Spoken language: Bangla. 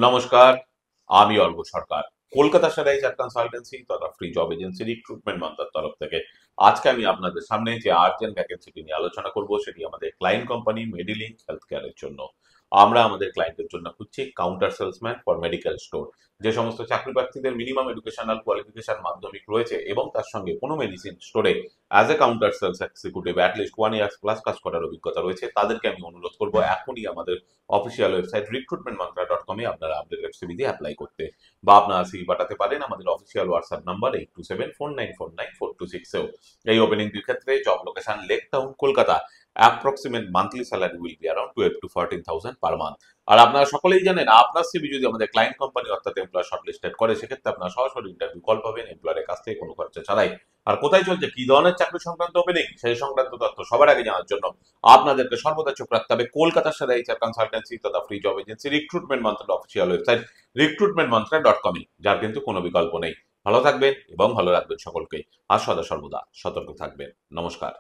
নমস্কার, আমি অর্ঘ্য সরকার। কলকাতা স্যাটেলাইট কনসালটেন্সি তথা ফ্রি জব এজেন্সি রিক্রুটমেন্ট মান্ত্রার তরফ থেকে আজকে আমি আপনাদের সামনে যে আর্জেন্ট ভ্যাকেন্সিটি নিয়ে আলোচনা করব সেটি আমাদের ক্লায়েন্ট কোম্পানি মেডিলিঙ্ক হেলথ কেয়ারের জন্য। আমরা আমাদের ক্লায়েন্টের জন্য খুঁজছি counter salesman for medical store. যে সমস্ত চাকরি প্রার্থীদের মিনিমাম এডুকেশনাল কোয়ালিফিকেশন মাধ্যমিক রয়েছে এবং তার সঙ্গে কোনো মেডিসিন স্টোরে as a counter sales executive at least 1 years plus কাজ করার অভিজ্ঞতা রয়েছে, তাদেরকে আমি অনুরোধ করবো এখনই আমাদের অফিসিয়াল ওয়েবসাইট recruitmentmantra.com এ আপনারা আপডেটেড সিভি দিয়ে অ্যাপ্লাই করতে, বা আপনারা সিভি পাঠাতে পারেন আমাদের অফিসিয়াল হোয়াটসঅ্যাপ নাম্বার 8274949426 এও। এই ওপেনিংটির ক্ষেত্রে job location Lake Town, Kolkata. Approximate monthly salary will be around 12 to 14,000 per month. আর আপনারা সকলেই জানেন, আপনার সিভি যদি আমাদের ক্লায়েন্ট কোম্পানি অর্থাৎ এমপ্লয়ার শর্টলিস্টেড করে, সেক্ষেত্রে আপনারা সরাসরি ইন্টারভিউ কল পাবেন এমপ্লয়ারের কাছ থেকে কোনো খরচা ছাড়াই। আর কোথায় চলছে, কি ধরনের চাকরি সংক্রান্ত ওপেনিং, সেই সংক্রান্ত তথ্য সবার আগে জানার জন্য আপনাদেরকে সর্বদা চোখ রাখতে হবে কলকাতার সাথে এইচআর কনসালটেন্সি তথা ফ্রি জব এজেন্সি রিক্রুটমেন্ট মান্ত্রার অফিসিয়াল ওয়েবসাইট recruitmentmantra.com এ, যার কিন্তু কোনো বিকল্প নেই। ভালো থাকবেন এবং ভালো রাখবেন সকলকে, আর সদা সর্বদা সতর্ক থাকবেন। নমস্কার।